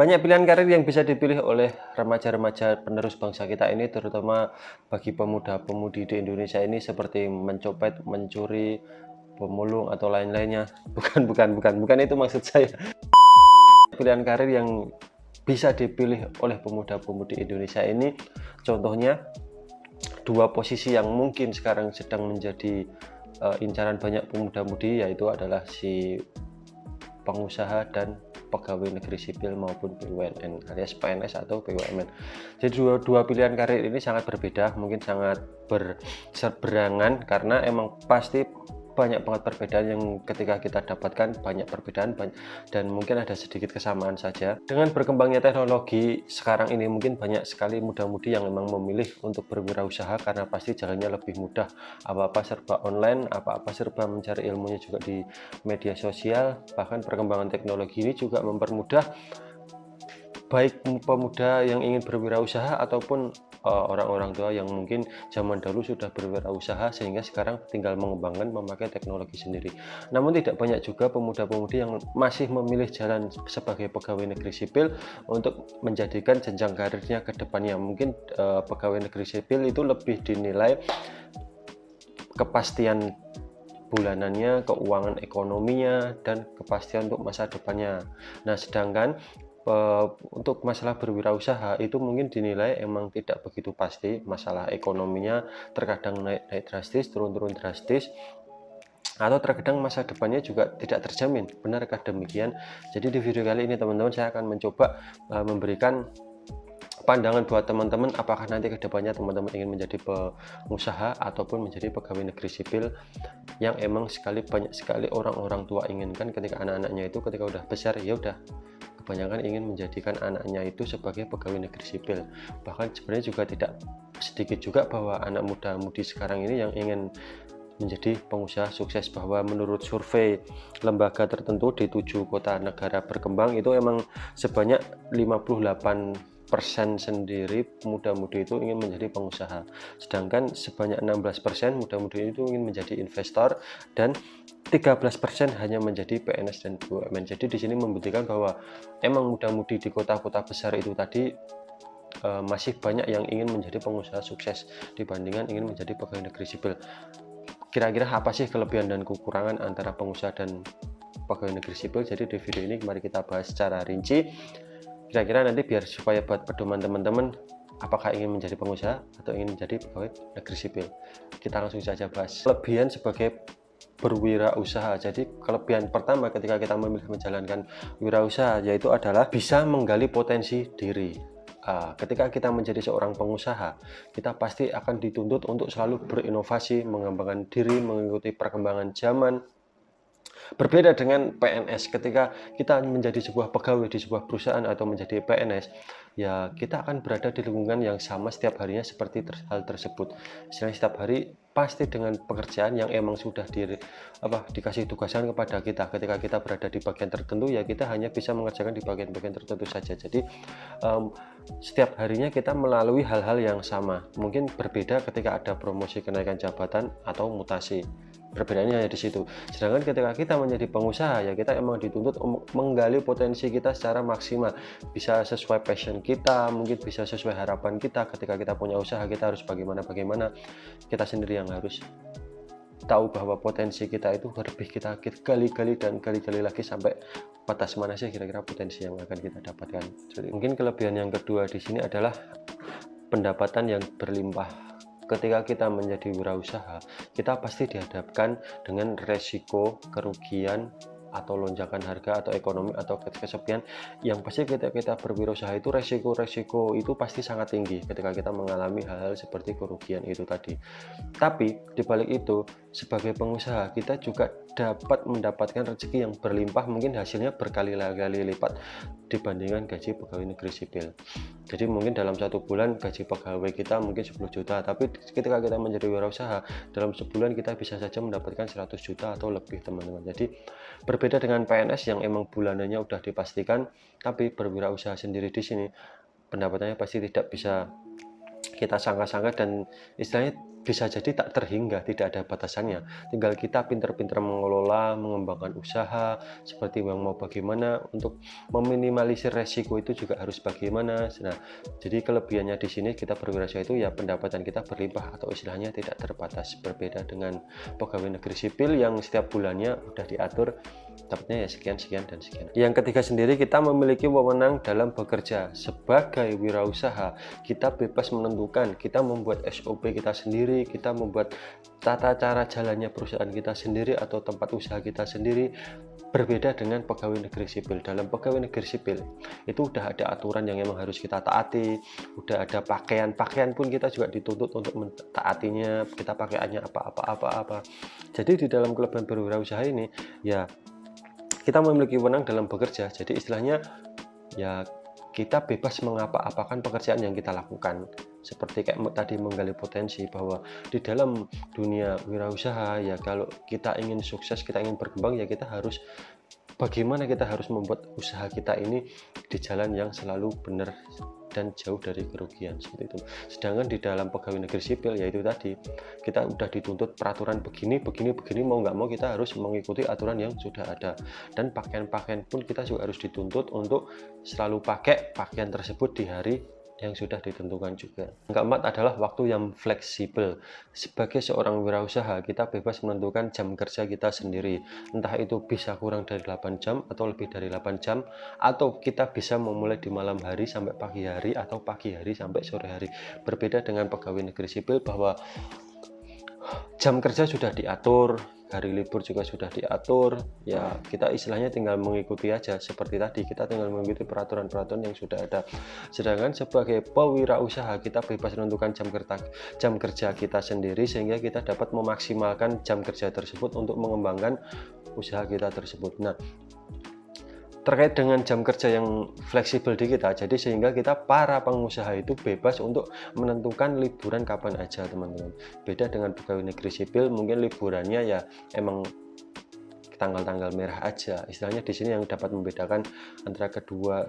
Banyak pilihan karir yang bisa dipilih oleh remaja-remaja penerus bangsa kita ini, terutama bagi pemuda-pemudi di Indonesia ini seperti mencopet, mencuri, pemulung atau lain-lainnya. Bukan itu maksud saya. Pilihan karir yang bisa dipilih oleh pemuda-pemudi Indonesia ini, contohnya dua posisi yang mungkin sekarang sedang menjadi incaran banyak pemuda-mudi, yaitu adalah si pengusaha dan pegawai negeri sipil maupun BUMN alias PNS atau BUMN. Jadi dua pilihan karir ini sangat berbeda, mungkin sangat berseberangan karena emang pasti banyak banget perbedaan yang ketika kita dapatkan, banyak perbedaan dan mungkin ada sedikit kesamaan saja. Dengan berkembangnya teknologi sekarang ini, mungkin banyak sekali muda-mudi yang memang memilih untuk berwirausaha karena pasti jalannya lebih mudah. Apa-apa serba online, apa-apa serba mencari ilmunya juga di media sosial. Bahkan perkembangan teknologi ini juga mempermudah baik pemuda yang ingin berwirausaha ataupun orang-orang tua yang mungkin zaman dahulu sudah berwirausaha sehingga sekarang tinggal mengembangkan memakai teknologi sendiri. Namun tidak banyak juga pemuda-pemudi yang masih memilih jalan sebagai pegawai negeri sipil untuk menjadikan jenjang karirnya ke depannya. Mungkin pegawai negeri sipil itu lebih dinilai kepastian bulanannya, keuangan ekonominya, dan kepastian untuk masa depannya. Nah, sedangkan untuk masalah berwirausaha itu mungkin dinilai emang tidak begitu pasti. Masalah ekonominya terkadang naik drastis, turun drastis, atau terkadang masa depannya juga tidak terjamin. Benarkah demikian? Jadi di video kali ini teman-teman saya akan mencoba memberikan pandangan buat teman-teman, apakah nanti kedepannya teman-teman ingin menjadi pengusaha ataupun menjadi pegawai negeri sipil yang emang banyak sekali orang-orang tua inginkan ketika anak-anaknya itu ketika udah besar, ya udah kebanyakan ingin menjadikan anaknya itu sebagai pegawai negeri sipil. Bahkan sebenarnya juga tidak sedikit juga bahwa anak muda-mudi sekarang ini yang ingin menjadi pengusaha sukses, bahwa menurut survei lembaga tertentu di 7 kota negara berkembang itu emang sebanyak 58% sendiri muda-mudi itu ingin menjadi pengusaha, sedangkan sebanyak 16% muda-mudi itu ingin menjadi investor dan 13% hanya menjadi PNS dan BUMN. Jadi di sini membuktikan bahwa emang muda-mudi di kota-kota besar itu tadi masih banyak yang ingin menjadi pengusaha sukses dibandingkan ingin menjadi pegawai negeri sipil. Kira-kira apa sih kelebihan dan kekurangan antara pengusaha dan pegawai negeri sipil? Jadi di video ini mari kita bahas secara rinci. Kira-kira nanti biar supaya buat pedoman teman-teman, apakah ingin menjadi pengusaha atau ingin menjadi pegawai negeri sipil. Kita langsung saja bahas kelebihan sebagai berwirausaha. Jadi kelebihan pertama ketika kita memilih menjalankan wirausaha yaitu adalah bisa menggali potensi diri. Ketika kita menjadi seorang pengusaha, kita pasti akan dituntut untuk selalu berinovasi, mengembangkan diri, mengikuti perkembangan zaman. Berbeda dengan PNS, ketika kita menjadi sebuah pegawai di sebuah perusahaan atau menjadi PNS, ya kita akan berada di lingkungan yang sama setiap harinya seperti hal tersebut. Istilahnya setiap hari pasti dengan pekerjaan yang emang sudah dikasih tugasan kepada kita. Ketika kita berada di bagian tertentu, ya kita hanya bisa mengerjakan di bagian-bagian tertentu saja. Jadi setiap harinya kita melalui hal-hal yang sama. Mungkin berbeda ketika ada promosi kenaikan jabatan atau mutasi. Perbedaannya hanya di situ. Sedangkan ketika kita menjadi pengusaha, ya kita emang dituntut menggali potensi kita secara maksimal, bisa sesuai passion kita, mungkin bisa sesuai harapan kita. Ketika kita punya usaha, kita harus bagaimana kita sendiri yang harus tahu bahwa potensi kita itu lebih kita gali-gali dan gali-gali lagi sampai batas mana sih kira-kira potensi yang akan kita dapatkan. Jadi mungkin kelebihan yang kedua di sini adalah pendapatan yang berlimpah. Ketika kita menjadi wirausaha, kita pasti dihadapkan dengan resiko kerugian atau lonjakan harga atau ekonomi atau kesepian yang pasti ketika kita berwirausaha itu resiko itu pasti sangat tinggi ketika kita mengalami hal-hal seperti kerugian itu tadi. Tapi dibalik itu, sebagai pengusaha kita juga dapat mendapatkan rezeki yang berlimpah, mungkin hasilnya berkali-kali lipat dibandingkan gaji pegawai negeri sipil. Jadi mungkin dalam satu bulan gaji pegawai kita mungkin 10 juta, tapi ketika kita menjadi wirausaha dalam sebulan kita bisa saja mendapatkan 100 juta atau lebih teman-teman. Jadi berbeda dengan PNS yang emang bulanannya udah dipastikan, tapi berwirausaha sendiri di sini pendapatannya pasti tidak bisa kita sangka-sangka dan istilahnya bisa jadi tak terhingga, tidak ada batasannya. Tinggal kita pintar-pintar mengelola, mengembangkan usaha, seperti yang mau bagaimana untuk meminimalisir resiko itu juga harus bagaimana. Nah, jadi kelebihannya di sini kita berwirausaha itu ya pendapatan kita berlimpah atau istilahnya tidak terbatas. Berbeda dengan pegawai negeri sipil yang setiap bulannya udah diatur dapatnya ya sekian, sekian, dan sekian. Yang ketiga sendiri, kita memiliki wewenang dalam bekerja. Sebagai wirausaha, kita bebas menentukan, kita membuat SOP kita sendiri, kita membuat tata cara jalannya perusahaan kita sendiri atau tempat usaha kita sendiri. Berbeda dengan pegawai negeri sipil. Dalam pegawai negeri sipil itu udah ada aturan yang memang harus kita taati, udah ada pakaian pun kita juga dituntut untuk mentaatinya, kita pakaiannya apa. Jadi di dalam kelebihan berwirausaha ini ya kita memiliki wewenang dalam bekerja. Jadi istilahnya ya kita bebas mengapa-apakan pekerjaan yang kita lakukan. Seperti kayak tadi menggali potensi, bahwa di dalam dunia wirausaha ya kalau kita ingin sukses, kita ingin berkembang ya kita harus bagaimana kita harus membuat usaha kita ini di jalan yang selalu benar dan jauh dari kerugian, seperti itu. Sedangkan di dalam pegawai negeri sipil yaitu tadi kita udah dituntut peraturan begini, mau nggak mau kita harus mengikuti aturan yang sudah ada. Dan pakaian pun kita juga harus dituntut untuk selalu pakai pakaian tersebut di hari yang sudah ditentukan juga. Yang keempat adalah waktu yang fleksibel. Sebagai seorang wirausaha, kita bebas menentukan jam kerja kita sendiri. Entah itu bisa kurang dari 8 jam atau lebih dari 8 jam, atau kita bisa memulai di malam hari sampai pagi hari, atau pagi hari sampai sore hari. Berbeda dengan pegawai negeri sipil bahwa jam kerja sudah diatur, hari libur juga sudah diatur, ya kita istilahnya tinggal mengikuti aja. Seperti tadi kita tinggal mengikuti peraturan-peraturan yang sudah ada. Sedangkan sebagai pewirausaha kita bebas menentukan jam kerja kita sendiri, sehingga kita dapat memaksimalkan jam kerja tersebut untuk mengembangkan usaha kita tersebut. Nah, terkait dengan jam kerja yang fleksibel di kita, jadi sehingga kita para pengusaha itu bebas untuk menentukan liburan kapan aja, teman-teman. Beda dengan pegawai negeri sipil, mungkin liburannya ya emang tanggal-tanggal merah aja. Istilahnya di sini yang dapat membedakan antara kedua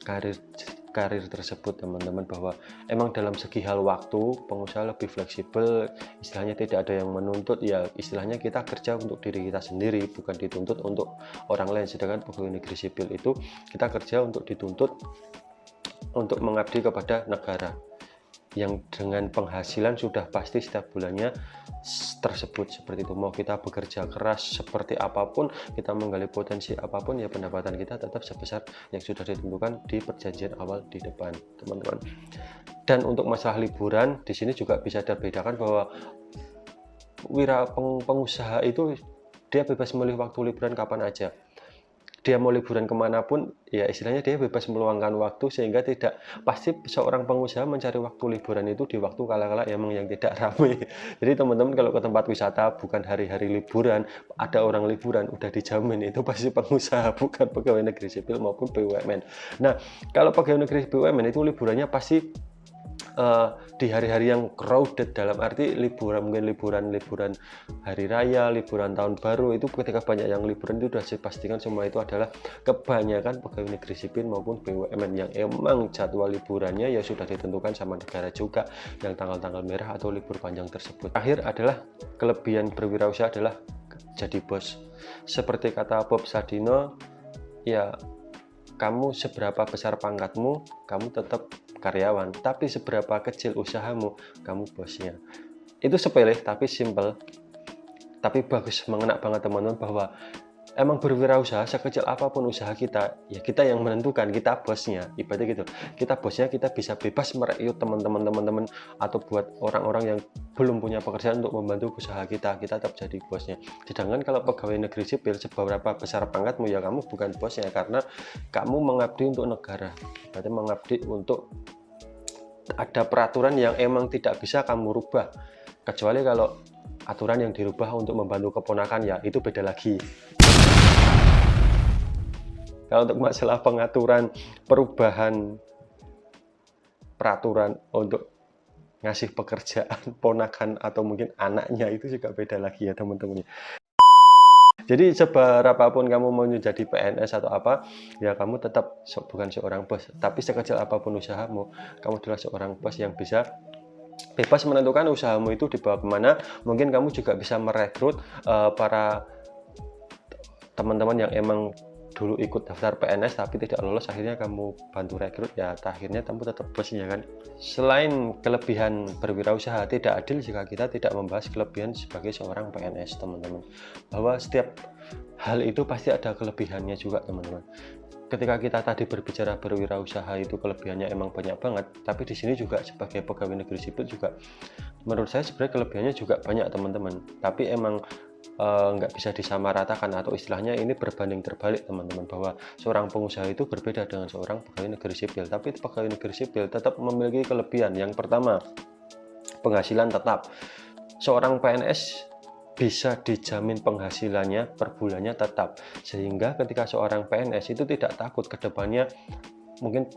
karir tersebut, teman-teman, bahwa emang dalam segi hal waktu pengusaha lebih fleksibel, istilahnya tidak ada yang menuntut, ya istilahnya kita kerja untuk diri kita sendiri, bukan dituntut untuk orang lain. Sedangkan pegawai negeri sipil itu kita kerja untuk dituntut untuk mengabdi kepada negara yang dengan penghasilan sudah pasti setiap bulannya tersebut. Seperti itu, mau kita bekerja keras seperti apapun, kita menggali potensi apapun, ya pendapatan kita tetap sebesar yang sudah ditentukan di perjanjian awal di depan, teman-teman. Dan untuk masalah liburan di sini juga bisa dibedakan bahwa pengusaha itu dia bebas memilih waktu liburan kapan aja. Dia mau liburan kemanapun, ya istilahnya dia bebas meluangkan waktu, sehingga tidak pasti seorang pengusaha mencari waktu liburan itu di waktu kala-kala emang yang tidak ramai. Jadi teman-teman kalau ke tempat wisata bukan hari-hari liburan, ada orang liburan, udah dijamin itu pasti pengusaha, bukan pegawai negeri sipil maupun BUMN. Nah, kalau pegawai negeri BUMN itu liburannya pasti di hari-hari yang crowded, dalam arti liburan, mungkin liburan hari raya, liburan tahun baru, itu ketika banyak yang liburan itu sudah dipastikan semua itu adalah kebanyakan pegawai negeri sipil maupun BUMN yang emang jadwal liburannya ya sudah ditentukan sama negara juga, yang tanggal-tanggal merah atau libur panjang tersebut. Akhir adalah kelebihan berwirausaha adalah jadi bos. Seperti kata Bob Sadino, ya kamu seberapa besar pangkatmu, kamu tetap karyawan, tapi seberapa kecil usahamu, kamu bosnya. Itu sepele tapi simple, tapi bagus, mengena banget teman-teman, bahwa emang berwirausaha sekecil apapun usaha kita, ya kita yang menentukan, kita bosnya. Ibaratnya gitu, kita bosnya, kita bisa bebas merekrut teman-teman atau buat orang-orang yang belum punya pekerjaan untuk membantu usaha kita tetap jadi bosnya. Sedangkan kalau pegawai negeri sipil, seberapa besar pangkatmu, ya kamu bukan bosnya, karena kamu mengabdi untuk negara, berarti mengabdi untuk ada peraturan yang emang tidak bisa kamu rubah, kecuali kalau aturan yang dirubah untuk membantu keponakan, ya itu beda lagi. Kalau untuk masalah pengaturan, perubahan peraturan untuk ngasih pekerjaan ponakan atau mungkin anaknya, itu juga beda lagi ya teman-teman. Jadi seberapapun kamu mau jadi PNS atau apa, ya kamu tetap bukan seorang bos. Tapi sekecil apapun usahamu, kamu adalah seorang bos yang bisa bebas menentukan usahamu itu dibawa kemana. Mungkin kamu juga bisa merekrut para teman-teman yang emang dulu ikut daftar PNS tapi tidak lolos, akhirnya kamu bantu rekrut, ya akhirnya kamu tetap bos ya kan. Selain kelebihan berwirausaha, tidak adil jika kita tidak membahas kelebihan sebagai seorang PNS teman-teman, bahwa setiap hal itu pasti ada kelebihannya juga teman-teman. Ketika kita tadi berbicara berwirausaha itu kelebihannya emang banyak banget, tapi di sini juga sebagai pegawai negeri sipil juga menurut saya sebenarnya kelebihannya juga banyak teman-teman, tapi emang nggak bisa disamaratakan, atau istilahnya ini berbanding terbalik teman-teman, bahwa seorang pengusaha itu berbeda dengan seorang pegawai negeri sipil. Tapi pegawai negeri sipil tetap memiliki kelebihan. Yang pertama, penghasilan tetap. Seorang PNS bisa dijamin penghasilannya per bulannya tetap, sehingga ketika seorang PNS itu tidak takut ke depannya mungkin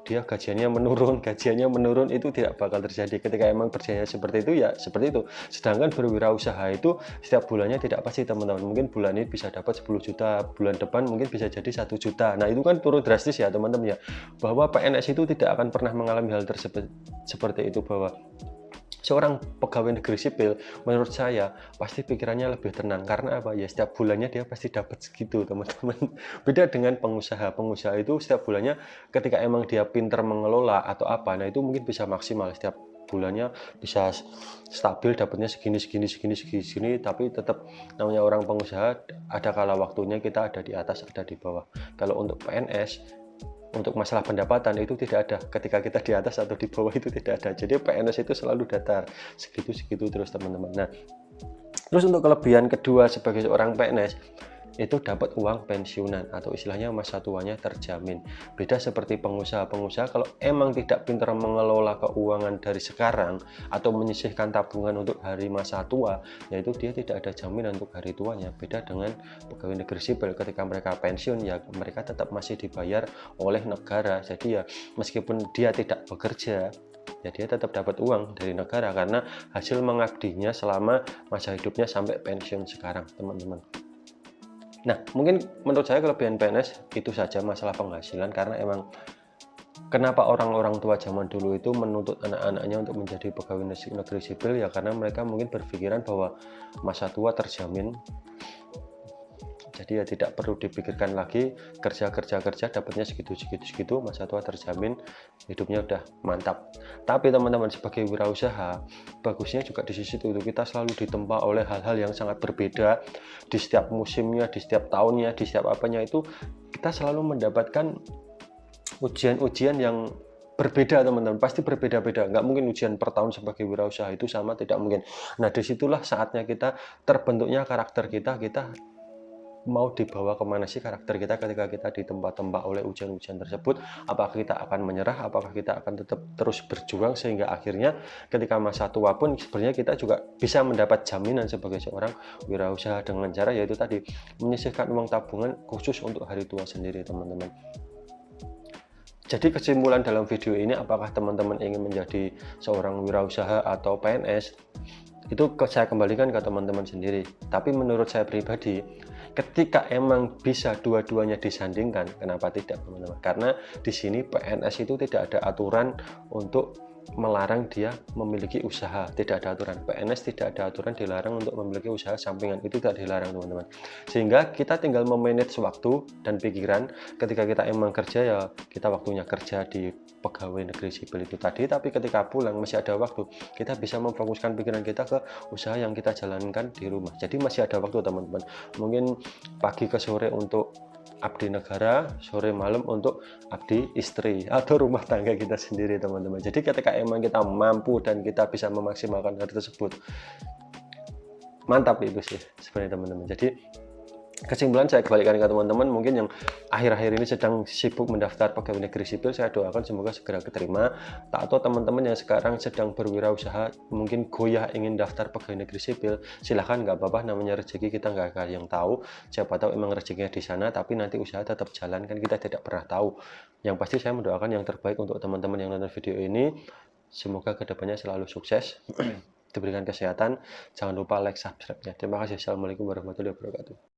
dia gajiannya menurun, itu tidak bakal terjadi. Ketika emang percaya seperti itu, ya seperti itu. Sedangkan berwirausaha itu setiap bulannya tidak pasti teman-teman, mungkin bulan ini bisa dapat 10 juta, bulan depan mungkin bisa jadi 1 juta. Nah itu kan turun drastis ya teman-teman ya, bahwa PNS itu tidak akan pernah mengalami hal tersebut seperti itu, bahwa seorang pegawai negeri sipil menurut saya pasti pikirannya lebih tenang. Karena apa ya, setiap bulannya dia pasti dapat segitu teman-teman. Beda dengan pengusaha itu setiap bulannya ketika emang dia pinter mengelola atau apa, nah itu mungkin bisa maksimal setiap bulannya bisa stabil dapatnya segini, tapi tetap namanya orang pengusaha ada kala waktunya kita ada di atas ada di bawah. Kalau untuk PNS, untuk masalah pendapatan itu tidak ada, ketika kita di atas atau di bawah itu tidak ada. Jadi PNS itu selalu datar segitu terus teman-teman. Nah terus untuk kelebihan kedua sebagai seorang PNS itu dapat uang pensiunan, atau istilahnya masa tuanya terjamin. Beda seperti pengusaha kalau emang tidak pintar mengelola keuangan dari sekarang atau menyisihkan tabungan untuk hari masa tua, yaitu dia tidak ada jaminan untuk hari tuanya. Beda dengan pegawai negeri sipil, ketika mereka pensiun ya mereka tetap masih dibayar oleh negara. Jadi ya meskipun dia tidak bekerja, ya dia tetap dapat uang dari negara karena hasil mengabdinya selama masa hidupnya sampai pensiun sekarang teman-teman. Nah mungkin menurut saya kelebihan PNS itu saja masalah penghasilan, karena emang kenapa orang-orang tua zaman dulu itu menuntut anak-anaknya untuk menjadi pegawai negeri sipil, ya karena mereka mungkin berpikiran bahwa masa tua terjamin. Jadi ya tidak perlu dipikirkan lagi, kerja dapatnya segitu, masa tua terjamin, hidupnya udah mantap. Tapi teman-teman sebagai wirausaha, bagusnya juga di sisi itu kita selalu ditempa oleh hal-hal yang sangat berbeda di setiap musimnya, di setiap tahunnya, di setiap apanya itu kita selalu mendapatkan ujian-ujian yang berbeda teman-teman, pasti berbeda-beda, nggak mungkin ujian per tahun sebagai wirausaha itu sama, tidak mungkin. Nah disitulah saatnya kita terbentuknya karakter kita mau dibawa kemana sih karakter kita ketika kita ditempa-tempa oleh ujian-ujian tersebut. Apakah kita akan menyerah, apakah kita akan tetap terus berjuang, sehingga akhirnya ketika masa tua pun sebenarnya kita juga bisa mendapat jaminan sebagai seorang wirausaha dengan cara yaitu tadi menyisihkan uang tabungan khusus untuk hari tua sendiri teman-teman. Jadi kesimpulan dalam video ini, apakah teman-teman ingin menjadi seorang wirausaha atau PNS, itu saya kembalikan ke teman-teman sendiri. Tapi menurut saya pribadi, ketika emang bisa dua-duanya disandingkan, kenapa tidak teman-teman? Karena di sini PNS itu tidak ada aturan untuk melarang dia memiliki usaha, tidak ada aturan. PNS tidak ada aturan dilarang untuk memiliki usaha sampingan, itu tidak dilarang teman-teman. Sehingga kita tinggal memanage waktu dan pikiran. Ketika kita emang kerja ya kita waktunya kerja di pegawai negeri sipil itu tadi, tapi ketika pulang masih ada waktu, kita bisa memfokuskan pikiran kita ke usaha yang kita jalankan di rumah. Jadi masih ada waktu teman-teman, mungkin pagi ke sore untuk abdi negara, sore malam untuk abdi istri atau rumah tangga kita sendiri teman-teman. Jadi ketika emang kita mampu dan kita bisa memaksimalkan hal tersebut, mantap itu sih sebenarnya teman-teman. Jadi kesimpulan saya kembalikan ke teman-teman mungkin yang akhir-akhir ini sedang sibuk mendaftar pegawai negeri sipil, saya doakan semoga segera keterima. Atau teman-teman yang sekarang sedang berwirausaha mungkin goyah ingin daftar pegawai negeri sipil, silahkan, nggak apa-apa, namanya rezeki kita nggak ada yang tahu. Siapa tahu emang rezekinya di sana, tapi nanti usaha tetap jalan, kan kita tidak pernah tahu. Yang pasti saya mendoakan yang terbaik untuk teman-teman yang nonton video ini, semoga kedepannya selalu sukses, diberikan kesehatan. Jangan lupa like, subscribe ya. Terima kasih. Assalamualaikum warahmatullahi wabarakatuh.